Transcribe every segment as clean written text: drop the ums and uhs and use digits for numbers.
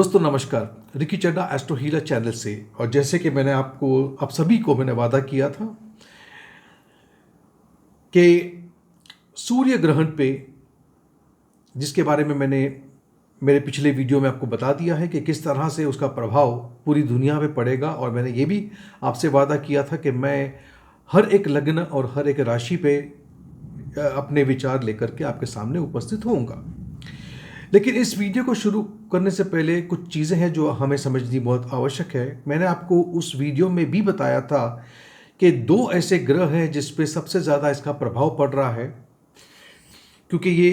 दोस्तों नमस्कार, रिकी चड्डा astro healer channel से। और जैसे कि मैंने आप सभी को मैंने वादा किया था कि सूर्य ग्रहण पे, जिसके बारे में मैंने मेरे पिछले वीडियो में आपको बता दिया है कि किस तरह से उसका प्रभाव पूरी दुनिया पे पड़ेगा। और मैंने ये भी आपसे वादा किया था कि मैं हर एक लग्न और हर एक राशि पे अपने विचार लेकर के आपके सामने उपस्थित होऊंगा। लेकिन इस वीडियो को शुरू करने से पहले कुछ चीज़ें हैं जो हमें समझनी बहुत आवश्यक है। मैंने आपको उस वीडियो में भी बताया था कि दो ऐसे ग्रह हैं जिस पे सबसे ज़्यादा इसका प्रभाव पड़ रहा है, क्योंकि ये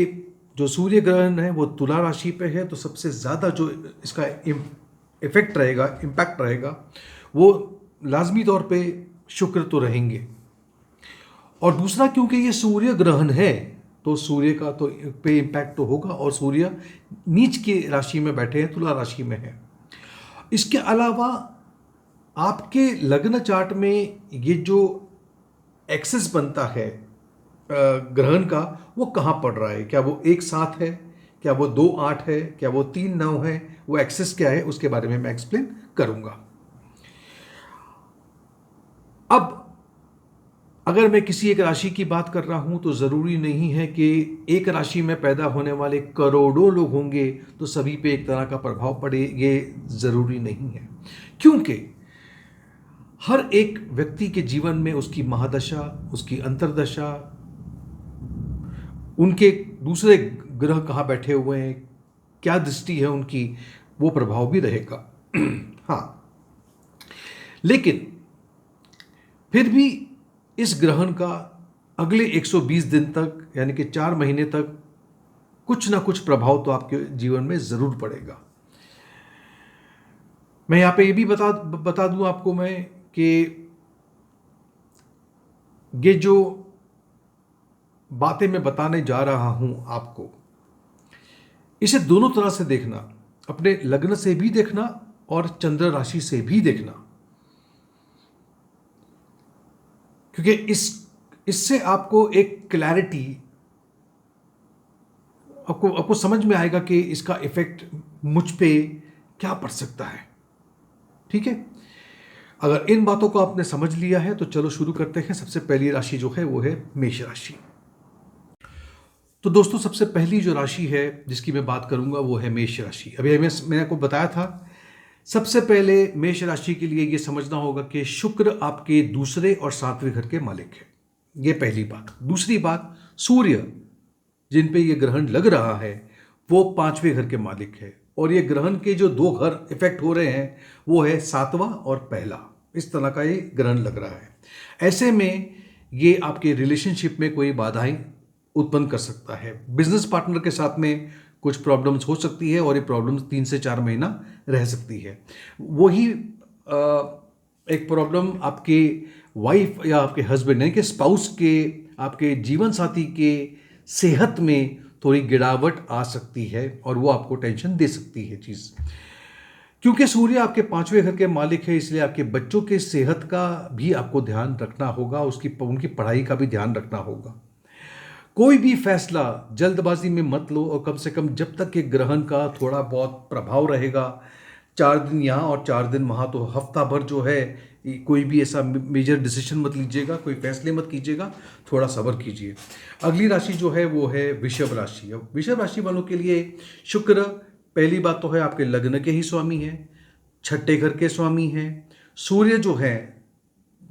जो सूर्य ग्रहण है वो तुला राशि पे है, तो सबसे ज़्यादा जो इसका इफेक्ट रहेगा, इम्पैक्ट रहेगा, वो लाजमी तौर पे शुक्र तो रहेंगे। और दूसरा, क्योंकि ये सूर्य ग्रहण है तो सूर्य का तो पे इम्पैक्ट तो होगा, और सूर्य नीच की राशि में बैठे हैं, तुला राशि में है। इसके अलावा आपके लग्न चार्ट में ये जो एक्सेस बनता है ग्रहण का, वो कहाँ पड़ रहा है, क्या वो 1-7 है, क्या वो 2-8 है, क्या वो 3-9 है, वो एक्सेस क्या है, उसके बारे में मैं एक्सप्लेन करूंगा। अब अगर मैं किसी एक राशि की बात कर रहा हूं तो ज़रूरी नहीं है कि एक राशि में पैदा होने वाले करोड़ों लोग होंगे तो सभी पे एक तरह का प्रभाव पड़े, ये ज़रूरी नहीं है। क्योंकि हर एक व्यक्ति के जीवन में उसकी महादशा, उसकी अंतर्दशा, उनके दूसरे ग्रह कहाँ बैठे हुए हैं, क्या दृष्टि है उनकी, वो प्रभाव भी रहेगा। हाँ, लेकिन फिर भी इस ग्रहण का अगले 120 दिन तक, यानी कि 4 महीने तक, कुछ ना कुछ प्रभाव तो आपके जीवन में जरूर पड़ेगा। मैं यहां पे ये भी बता दूं आपको मैं कि ये जो बातें मैं बताने जा रहा हूं आपको, इसे दोनों तरह से देखना, अपने लग्न से भी देखना और चंद्र राशि से भी देखना, क्योंकि इससे आपको एक क्लैरिटी, आपको समझ में आएगा कि इसका इफेक्ट मुझ पे क्या पड़ सकता है। ठीक है, अगर इन बातों को आपने समझ लिया है तो चलो शुरू करते हैं। सबसे पहली राशि जो है वो है मेष राशि। तो दोस्तों, सबसे पहली जो राशि है जिसकी मैं बात करूंगा वो है मेष राशि। अभी मैंने आपको बताया था, सबसे पहले मेष राशि के लिए ये समझना होगा कि शुक्र आपके दूसरे और 7वें घर के मालिक है। ये पहली बात। दूसरी बात, सूर्य जिन पे ये ग्रहण लग रहा है वो 5वें घर के मालिक है, और ये ग्रहण के जो 2 घर इफेक्ट हो रहे हैं वो है 7वां और पहला। इस तरह का ये ग्रहण लग रहा है। ऐसे में ये आपके रिलेशनशिप में कोई बाधाएं उत्पन्न कर सकता है। बिजनेस पार्टनर के साथ में कुछ प्रॉब्लम्स हो सकती है, और ये प्रॉब्लम्स 3 से 4 महीना रह सकती है। वही एक प्रॉब्लम आपके वाइफ या आपके हस्बैंड यानी कि स्पाउस के, आपके जीवन साथी के सेहत में थोड़ी गिरावट आ सकती है, और वो आपको टेंशन दे सकती है चीज़। क्योंकि सूर्य आपके 5वें घर के मालिक है, इसलिए आपके बच्चों के सेहत का भी आपको ध्यान रखना होगा, उनकी पढ़ाई का भी ध्यान रखना होगा। कोई भी फैसला जल्दबाजी में मत लो, और कम से कम जब तक कि ग्रहण का थोड़ा बहुत प्रभाव रहेगा, 4 दिन यहाँ और 4 दिन वहाँ, तो हफ्ता भर जो है कोई भी ऐसा मेजर डिसीजन मत लीजिएगा, कोई फैसले मत कीजिएगा, थोड़ा सब्र कीजिए। अगली राशि जो है वो है वृषभ राशि। अब वृषभ राशि वालों के लिए शुक्र, पहली बात तो है आपके लग्न के ही स्वामी हैं, 6ठे घर के स्वामी हैं। सूर्य जो है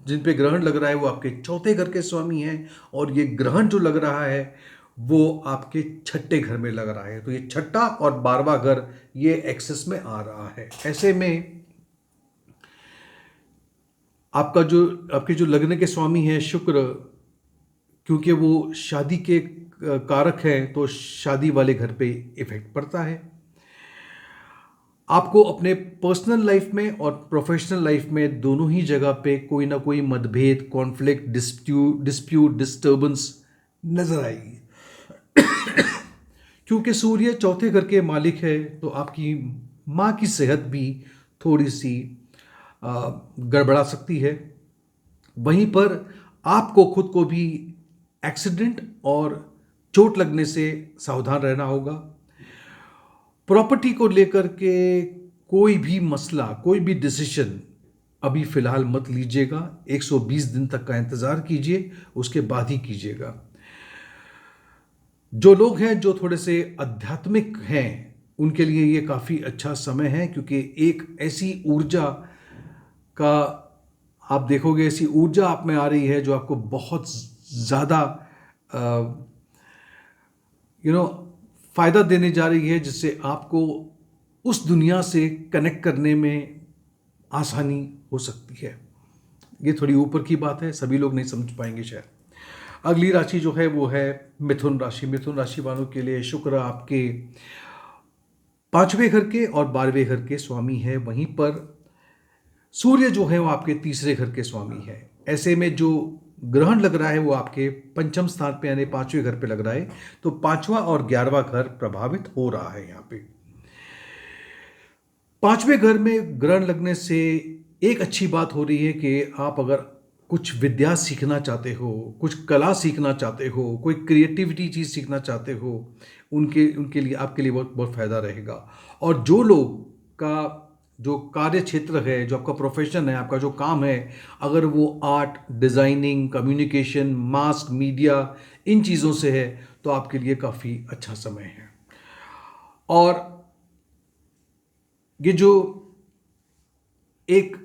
जिन पे ग्रहण लग रहा है वो आपके 4थे घर के स्वामी हैं, और ये ग्रहण जो लग रहा है वो आपके 6ठे घर में लग रहा है। तो ये 6ठा और 12वां घर ये एक्सेस में आ रहा है। ऐसे में आपके जो लग्न के स्वामी हैं शुक्र, क्योंकि वो शादी के कारक हैं, तो शादी वाले घर पे इफेक्ट पड़ता है। आपको अपने पर्सनल लाइफ में और प्रोफेशनल लाइफ में दोनों ही जगह पे कोई ना कोई मतभेद, कॉन्फ्लिक्ट, डिस्प्यूट, डिस्टर्बेंस नजर आएगी। क्योंकि सूर्य 4थे घर के मालिक है, तो आपकी माँ की सेहत भी थोड़ी सी गड़बड़ा सकती है। वहीं पर आपको खुद को भी एक्सीडेंट और चोट लगने से सावधान रहना होगा। प्रॉपर्टी को लेकर के कोई भी मसला, कोई भी डिसीजन अभी फ़िलहाल मत लीजिएगा। 120 दिन तक का इंतज़ार कीजिए, उसके बाद ही कीजिएगा। जो लोग हैं जो थोड़े से आध्यात्मिक हैं, उनके लिए ये काफ़ी अच्छा समय है, क्योंकि एक ऐसी ऊर्जा का आप देखोगे, ऐसी ऊर्जा आप में आ रही है जो आपको बहुत ज़्यादा फ़ायदा देने जा रही है, जिससे आपको उस दुनिया से कनेक्ट करने में आसानी हो सकती है। ये थोड़ी ऊपर की बात है, सभी लोग नहीं समझ पाएंगे शायद। अगली राशि जो है वो है मिथुन राशि। मिथुन राशि वालों के लिए शुक्र आपके 5वें घर के और 12वें घर के स्वामी है। वहीं पर सूर्य जो है वो आपके 3रे घर के स्वामी है। ऐसे में जो ग्रहण लग रहा है वो आपके पंचम स्थान पे यानी 5वें घर पे लग रहा है, तो 5वां और 11वां घर प्रभावित हो रहा है। यहाँ पे 5वें घर में ग्रहण लगने से एक अच्छी बात हो रही है कि आप अगर कुछ विद्या सीखना चाहते हो, कुछ कला सीखना चाहते हो, कोई क्रिएटिविटी चीज़ सीखना चाहते हो, उनके लिए आपके लिए बहुत बहुत फ़ायदा रहेगा। और जो लोग का जो कार्य क्षेत्र है, जो आपका प्रोफेशन है, आपका जो काम है, अगर वो art, designing, communication, mass media, इन चीज़ों से है, तो आपके लिए काफ़ी अच्छा समय है। और ये जो एक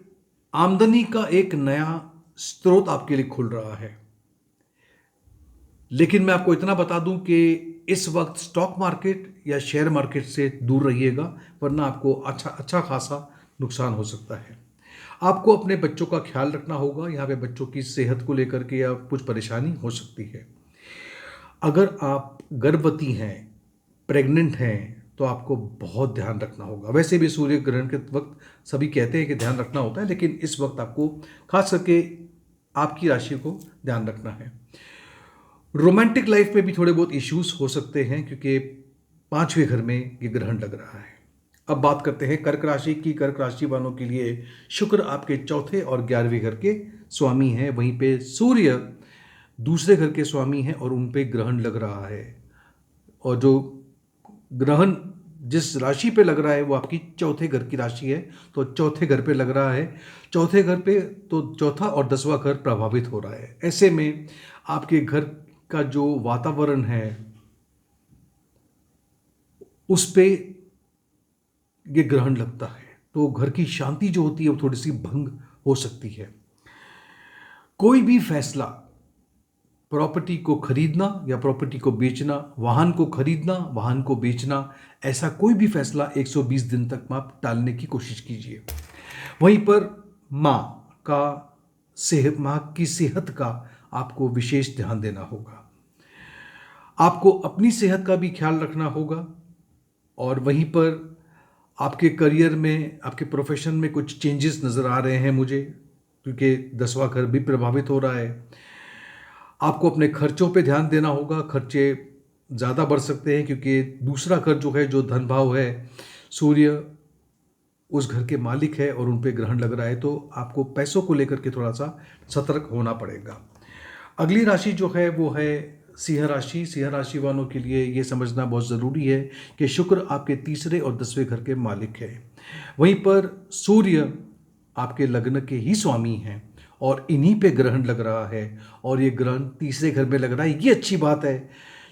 आमदनी का एक नया स्रोत आपके लिए खुल रहा है। लेकिन मैं आपको इतना बता दूं कि इस वक्त स्टॉक मार्केट या शेयर मार्केट से दूर रहिएगा, वरना आपको अच्छा खासा नुकसान हो सकता है। आपको अपने बच्चों का ख्याल रखना होगा। यहाँ पे बच्चों की सेहत को लेकर के या कुछ परेशानी हो सकती है। अगर आप गर्भवती हैं, प्रेग्नेंट हैं, तो आपको बहुत ध्यान रखना होगा। वैसे भी सूर्य ग्रहण के वक्त सभी कहते हैं कि ध्यान रखना होता है, लेकिन इस वक्त आपको खास करके आपकी राशि को ध्यान रखना है। रोमांटिक लाइफ में भी थोड़े बहुत इश्यूज हो सकते हैं, क्योंकि 5वें घर में ये ग्रहण लग रहा है। अब बात करते हैं कर्क राशि की। कर्क राशि वालों के लिए शुक्र आपके 4थे और 11वें घर के स्वामी हैं। वहीं पे सूर्य 2रे घर के स्वामी हैं और उन पे ग्रहण लग रहा है। और जो ग्रहण जिस राशि पे लग रहा है वो आपकी 4थे घर की राशि है, तो 4थे घर पे लग रहा है। 4थे घर पे तो 4था और 10वां घर प्रभावित हो रहा है। ऐसे में आपके घर का जो वातावरण है उस पे ये ग्रहण लगता है, तो घर की शांति जो होती है वो थोड़ी सी भंग हो सकती है। कोई भी फैसला, प्रॉपर्टी को खरीदना या प्रॉपर्टी को बेचना, वाहन को खरीदना, वाहन को बेचना, ऐसा कोई भी फैसला 120 दिन तक आप टालने की कोशिश कीजिए। वहीं पर माँ की सेहत का आपको विशेष ध्यान देना होगा। आपको अपनी सेहत का भी ख्याल रखना होगा। और वहीं पर आपके करियर में, आपके प्रोफेशन में कुछ चेंजेस नज़र आ रहे हैं मुझे, क्योंकि 10वां घर भी प्रभावित हो रहा है। आपको अपने खर्चों पे ध्यान देना होगा। खर्चे ज़्यादा बढ़ सकते हैं, क्योंकि दूसरा घर जो है, जो धन भाव है, सूर्य उस घर के मालिक है और उन पे ग्रहण लग रहा है, तो आपको पैसों को लेकर के थोड़ा सा सतर्क होना पड़ेगा। अगली राशि जो है वो है सिंह राशि। सिंह राशि वालों के लिए ये समझना बहुत ज़रूरी है कि शुक्र आपके 3रे और 10वें घर के मालिक है। वहीं पर सूर्य आपके लग्न के ही स्वामी हैं और इन्हीं पे ग्रहण लग रहा है, और ये ग्रहण 3रे घर में लग रहा है। ये अच्छी बात है,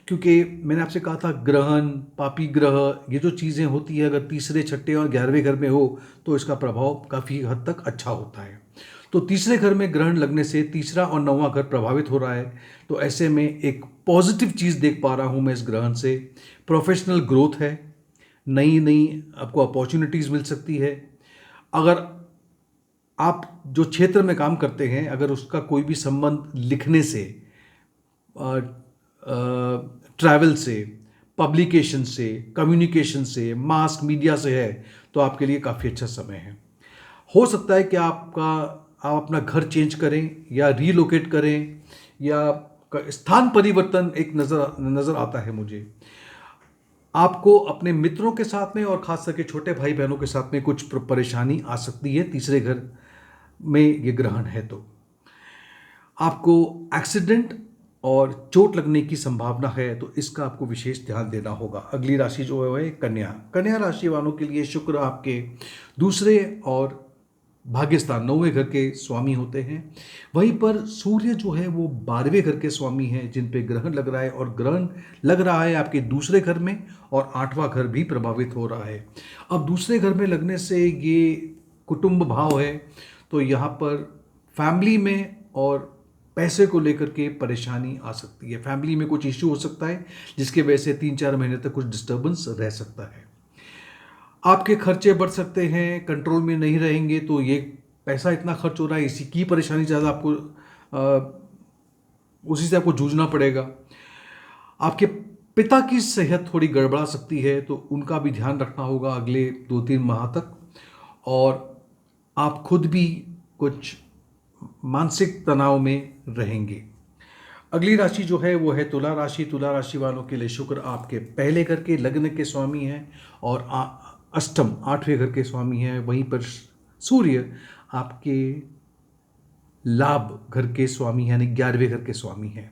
क्योंकि मैंने आपसे कहा था ग्रहण, पापी ग्रह, ये जो चीज़ें होती है, अगर 3रे, 6ठे और 11वें घर में हो तो इसका प्रभाव काफ़ी हद तक अच्छा होता है। तो 3रे घर में ग्रहण लगने से 3रा और 9वां घर प्रभावित हो रहा है। तो ऐसे में एक पॉजिटिव चीज़ देख पा रहा हूँ मैं इस ग्रहण से। प्रोफेशनल ग्रोथ है, नई नई आपको अपॉर्चुनिटीज़ मिल सकती है। अगर आप जो क्षेत्र में काम करते हैं, अगर उसका कोई भी संबंध लिखने से, ट्रैवल से, पब्लिकेशन से, कम्युनिकेशन से, मास मीडिया से है, तो आपके लिए काफ़ी अच्छा समय है। हो सकता है कि आप अपना घर चेंज करें या रीलोकेट करें, या स्थान परिवर्तन एक नज़र आता है मुझे। आपको अपने मित्रों के साथ में और ख़ास करके छोटे भाई बहनों के साथ में कुछ परेशानी आ सकती है 3रे घर में ये ग्रहण है। तो आपको एक्सीडेंट और चोट लगने की संभावना है, तो इसका आपको विशेष ध्यान देना होगा। अगली राशि जो है कन्या। कन्या राशि वालों के लिए शुक्र आपके दूसरे और भाग्यस्थान 9वें घर के स्वामी होते हैं। वहीं पर सूर्य जो है वो 12वें घर के स्वामी हैं, जिन पे ग्रहण लग रहा है, और ग्रहण लग रहा है आपके दूसरे घर में, और 8वां घर भी प्रभावित हो रहा है। अब दूसरे घर में लगने से ये कुटुंब भाव है, तो यहाँ पर फैमिली में और पैसे को लेकर के परेशानी आ सकती है। फैमिली में कुछ इश्यू हो सकता है, जिसके वजह से 3-4 महीने तक कुछ डिस्टर्बेंस रह सकता है। आपके खर्चे बढ़ सकते हैं, कंट्रोल में नहीं रहेंगे, तो ये पैसा इतना खर्च हो रहा है, इसी की परेशानी ज़्यादा आपको उसी से आपको जूझना पड़ेगा। आपके पिता की सेहत थोड़ी गड़बड़ा सकती है, तो उनका भी ध्यान रखना होगा अगले 2-3 माह तक। और आप खुद भी कुछ मानसिक तनाव में रहेंगे। अगली राशि जो है वो है तुला राशि। तुला राशि वालों के लिए शुक्र आपके पहले घर के लग्न के स्वामी हैं, और अष्टम 8वें घर के स्वामी हैं। वहीं पर सूर्य आपके लाभ घर के स्वामी यानी 11वें घर के स्वामी हैं।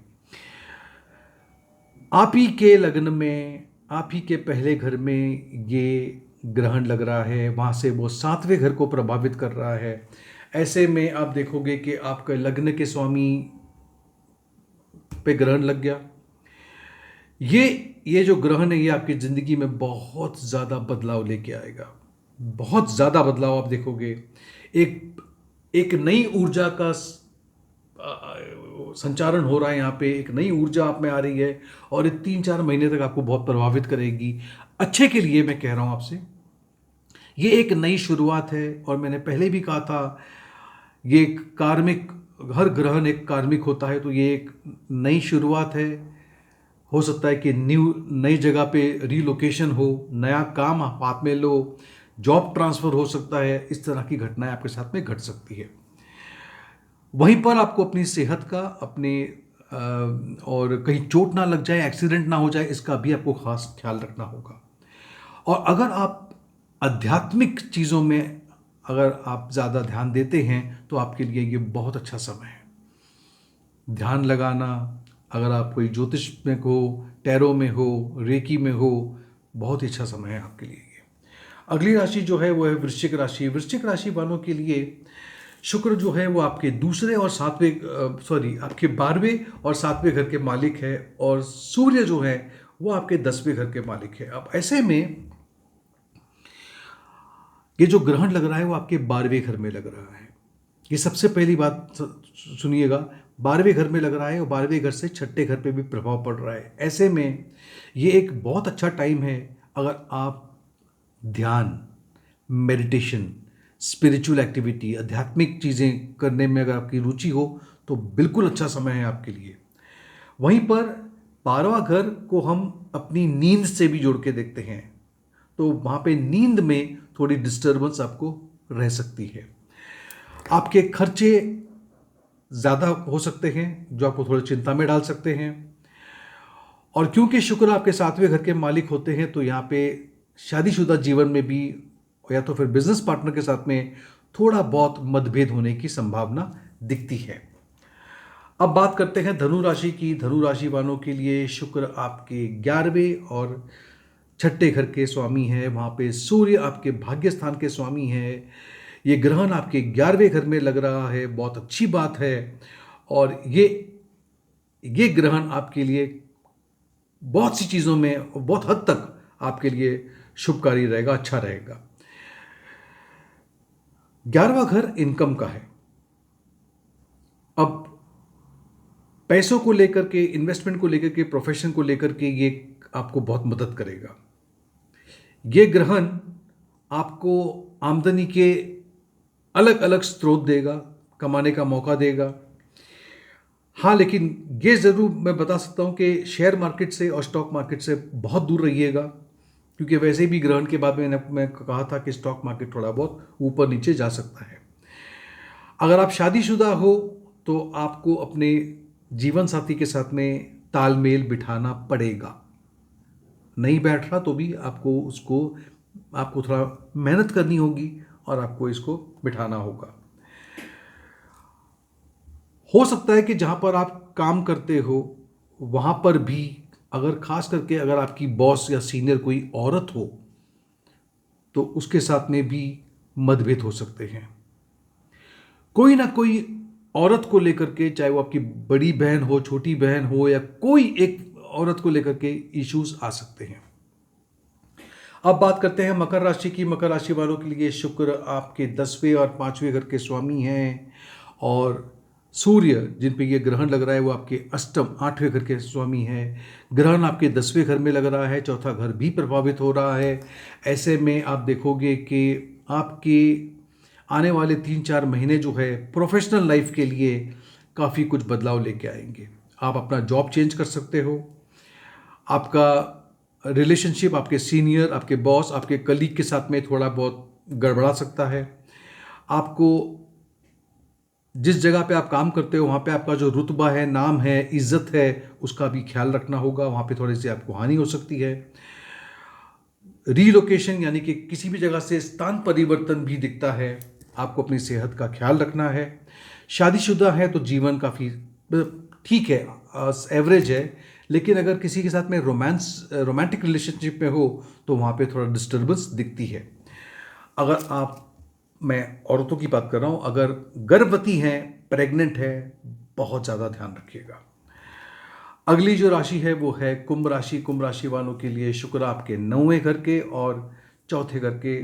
आप ही के लग्न में, आप ही के पहले घर में ये ग्रहण लग रहा है, वहाँ से वो 7वें घर को प्रभावित कर रहा है। ऐसे में आप देखोगे कि आपके लग्न के स्वामी पे ग्रहण लग गया। ये जो ग्रहण है ये आपकी ज़िंदगी में बहुत ज़्यादा बदलाव लेके आएगा, बहुत ज़्यादा बदलाव आप देखोगे। एक नई ऊर्जा का संचारण हो रहा है यहाँ पे, एक नई ऊर्जा आप में आ रही है, और ये 3-4 महीने तक आपको बहुत प्रभावित करेगी। अच्छे के लिए मैं कह रहा हूँ आपसे, ये एक नई शुरुआत है। और मैंने पहले भी कहा था, ये एक कार्मिक, हर ग्रहण एक कार्मिक होता है, तो ये एक नई शुरुआत है। हो सकता है कि नई जगह पे रीलोकेशन हो, नया काम आप हाथ में लो, जॉब ट्रांसफ़र हो सकता है। इस तरह की घटनाएं आपके साथ में घट सकती है। वहीं पर आपको अपनी सेहत का, और कहीं चोट ना लग जाए, एक्सीडेंट ना हो जाए, इसका भी आपको खास ख्याल रखना होगा। और अगर आप आध्यात्मिक चीज़ों में अगर आप ज़्यादा ध्यान देते हैं, तो आपके लिए ये बहुत अच्छा समय है। ध्यान लगाना, अगर आप कोई ज्योतिष में हो, टैरो में हो, रेकी में हो, बहुत ही अच्छा समय है आपके लिए ये। अगली राशि जो है वो है वृश्चिक राशि। वृश्चिक राशि वालों के लिए शुक्र जो है वो आपके दूसरे और आपके 12वें और 7वें घर के मालिक है, और सूर्य जो है वो आपके 10वें घर के मालिक है। अब ऐसे में ये जो ग्रहण लग रहा है वो आपके 12वें घर में लग रहा है। ये सबसे पहली बात सुनिएगा, 12वें घर में लग रहा है, और 12वें घर से 6ठे घर पे भी प्रभाव पड़ रहा है। ऐसे में ये एक बहुत अच्छा टाइम है। अगर आप ध्यान, मेडिटेशन, स्पिरिचुअल एक्टिविटी, आध्यात्मिक चीज़ें करने में अगर आपकी रुचि हो, तो बिल्कुल अच्छा समय है आपके लिए। वहीं पर 12वां घर को हम अपनी नींद से भी जोड़ के देखते हैं, तो वहाँ पे नींद में थोड़ी डिस्टर्बेंस आपको रह सकती है। आपके खर्चे ज़्यादा हो सकते हैं, जो आपको थोड़ी चिंता में डाल सकते हैं। और क्योंकि शुक्र आपके 7वें घर के मालिक होते हैं, तो यहाँ पे शादीशुदा जीवन में भी, या तो फिर बिजनेस पार्टनर के साथ में थोड़ा बहुत मतभेद होने की संभावना दिखती है। अब बात करते हैं धनु राशि की। धनु राशि वालों के लिए शुक्र आपके 11वें और 6ठे घर के स्वामी है। वहाँ पे सूर्य आपके भाग्य स्थान के स्वामी है। ये ग्रहण आपके 11वें घर में लग रहा है, बहुत अच्छी बात है। और ये ग्रहण आपके लिए बहुत सी चीज़ों में, बहुत हद तक आपके लिए शुभकारी रहेगा, अच्छा रहेगा। 11वां घर इनकम का है। अब पैसों को लेकर के, इन्वेस्टमेंट को लेकर के, प्रोफेशन को लेकर के ये आपको बहुत मदद करेगा। ये ग्रहण आपको आमदनी के अलग अलग स्रोत देगा, कमाने का मौका देगा। हाँ, लेकिन ये ज़रूर मैं बता सकता हूँ कि शेयर मार्केट से और स्टॉक मार्केट से बहुत दूर रहिएगा, क्योंकि वैसे भी ग्रहण के बाद मैं कहा था कि स्टॉक मार्केट थोड़ा बहुत ऊपर नीचे जा सकता है। अगर आप शादीशुदा हो, तो आपको अपने जीवन साथी के साथ में तालमेल बिठाना पड़ेगा। नहीं बैठ रहा तो भी आपको थोड़ा मेहनत करनी होगी, और आपको इसको बिठाना होगा। हो सकता है कि जहाँ पर आप काम करते हो वहाँ पर भी अगर खास करके अगर आपकी बॉस या सीनियर कोई औरत हो तो उसके साथ में भी मतभेद हो सकते हैं। कोई ना कोई औरत को लेकर के, चाहे वो आपकी बड़ी बहन हो, छोटी बहन हो, या कोई एक औरत को लेकर के इश्यूज आ सकते हैं। अब बात करते हैं मकर राशि की। मकर राशि वालों के लिए शुक्र आपके 10वें और 5वें घर के स्वामी हैं, और सूर्य जिन पे ये ग्रहण लग रहा है वो आपके अष्टम 8वें घर के स्वामी हैं। ग्रहण आपके 10वें घर में लग रहा है, चौथा घर भी प्रभावित हो रहा है। ऐसे में आप देखोगे कि आपके आने वाले 3-4 महीने जो है प्रोफेशनल लाइफ के लिए काफ़ी कुछ बदलाव लेके आएंगे। आप अपना जॉब चेंज कर सकते हो, आपका रिलेशनशिप आपके सीनियर, आपके बॉस, आपके कलीग के साथ में थोड़ा बहुत गड़बड़ा सकता है। आपको जिस जगह पे आप काम करते हो वहाँ पे आपका जो रुतबा है, नाम है, इज्जत है, उसका भी ख्याल रखना होगा। वहाँ पे थोड़ी सी आपको हानि हो सकती है। रीलोकेशन यानी कि किसी भी जगह से स्थान परिवर्तन भी दिखता है। आपको अपनी सेहत का ख्याल रखना है। शादीशुदा है तो जीवन काफ़ी ठीक है, एवरेज है, लेकिन अगर किसी के साथ में रोमांटिक रिलेशनशिप में हो तो वहाँ पे थोड़ा डिस्टर्बेंस दिखती है। अगर आप, मैं औरतों की बात कर रहा हूँ, अगर गर्भवती हैं, प्रेग्नेंट है, बहुत ज़्यादा ध्यान रखिएगा। अगली जो राशि है वो है कुंभ राशि। कुंभ राशि वालों के लिए शुक्र आपके 9वें घर के और चौथे घर के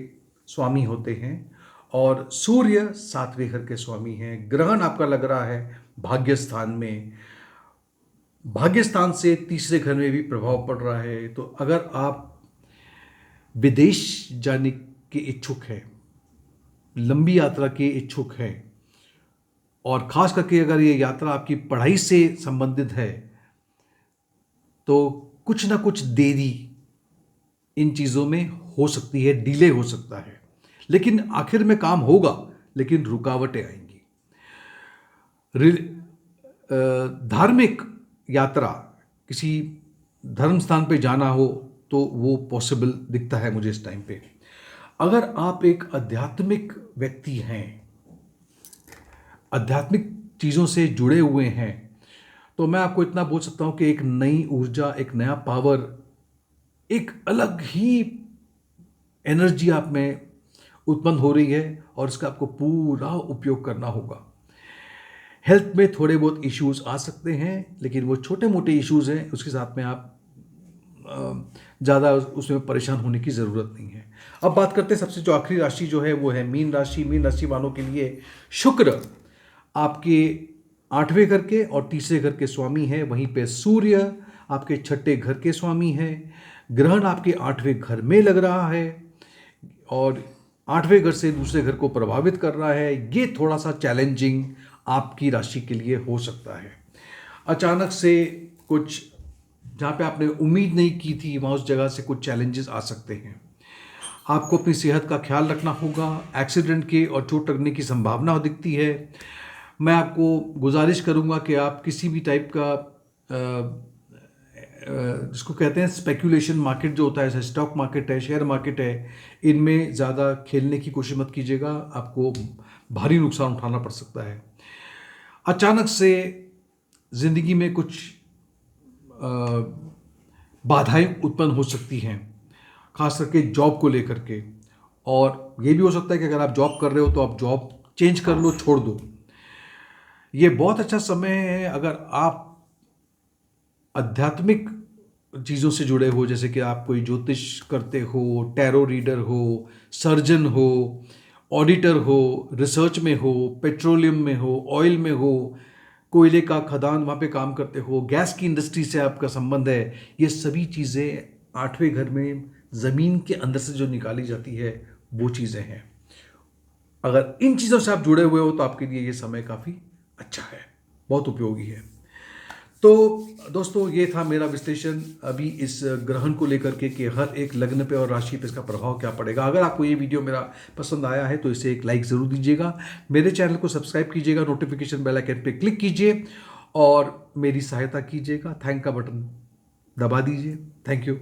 स्वामी होते हैं, और सूर्य 7वें घर के स्वामी हैं। ग्रहण आपका लग रहा है भाग्य स्थान में, भाग्य स्थान से तीसरे घर में भी प्रभाव पड़ रहा है। तो अगर आप विदेश जाने के इच्छुक हैं, लंबी यात्रा के इच्छुक हैं, और खास करके अगर ये यात्रा आपकी पढ़ाई से संबंधित है तो कुछ ना कुछ देरी इन चीज़ों में हो सकती है, डिले हो सकता है, लेकिन आखिर में काम होगा, लेकिन रुकावटें आएंगी। धार्मिक यात्रा, किसी धर्म स्थान पे जाना हो तो वो पॉसिबल दिखता है मुझे इस टाइम पे। अगर आप एक आध्यात्मिक व्यक्ति हैं, आध्यात्मिक चीज़ों से जुड़े हुए हैं, तो मैं आपको इतना बोल सकता हूं कि एक नई ऊर्जा, एक नया पावर, एक अलग ही एनर्जी आप में उत्पन्न हो रही है, और इसका आपको पूरा उपयोग करना होगा। हेल्थ में थोड़े बहुत इश्यूज आ सकते हैं, लेकिन वो छोटे मोटे इश्यूज हैं, उसके साथ में आप ज़्यादा उसमें परेशान होने की ज़रूरत नहीं है। अब बात करते हैं सबसे जो आखिरी राशि जो है वो है मीन राशि। मीन राशि वालों के लिए शुक्र आपके 8वें घर के और तीसरे घर के स्वामी है, वहीं पे सूर्य आपके 6ठे घर के स्वामी है। ग्रहण आपके 8वें घर में लग रहा है और 8वें घर से दूसरे घर को प्रभावित कर रहा है। ये थोड़ा सा चैलेंजिंग आपकी राशि के लिए हो सकता है। अचानक से कुछ जहाँ पे आपने उम्मीद नहीं की थी, वहाँ उस जगह से कुछ चैलेंजेस आ सकते हैं। आपको अपनी सेहत का ख्याल रखना होगा। एक्सीडेंट के और चोट लगने की संभावना दिखती है। मैं आपको गुजारिश करूंगा कि आप किसी भी टाइप का जिसको कहते हैं स्पेकुलेशन मार्केट जो होता है, जैसे स्टॉक मार्केट है, शेयर मार्केट है, इनमें ज़्यादा खेलने की कोशिश मत कीजिएगा। आपको भारी नुकसान उठाना पड़ सकता है। अचानक से ज़िंदगी में कुछ बाधाएं उत्पन्न हो सकती हैं, खास करके जॉब को लेकर के। और ये भी हो सकता है कि अगर आप जॉब कर रहे हो तो आप जॉब चेंज कर लो, छोड़ दो। ये बहुत अच्छा समय है अगर आप आध्यात्मिक चीज़ों से जुड़े हो, जैसे कि आप कोई ज्योतिष करते हो, टैरो रीडर हो, सर्जन हो, ऑडिटर हो, रिसर्च में हो, पेट्रोलियम में हो, ऑयल में हो, कोयले का खदान वहाँ पे काम करते हो, गैस की इंडस्ट्री से आपका संबंध है। ये सभी चीज़ें 8वें घर में ज़मीन के अंदर से जो निकाली जाती है वो चीज़ें हैं। अगर इन चीज़ों से आप जुड़े हुए हो तो आपके लिए ये समय काफ़ी अच्छा है, बहुत उपयोगी है। तो दोस्तों, ये था मेरा विश्लेषण अभी इस ग्रहण को लेकर के कि हर एक लग्न पे और राशि पे इसका प्रभाव क्या पड़ेगा। अगर आपको ये वीडियो मेरा पसंद आया है तो इसे एक लाइक ज़रूर दीजिएगा, मेरे चैनल को सब्सक्राइब कीजिएगा, नोटिफिकेशन बेल आइकन पे क्लिक कीजिए और मेरी सहायता कीजिएगा। थैंक का बटन दबा दीजिए। Thank you.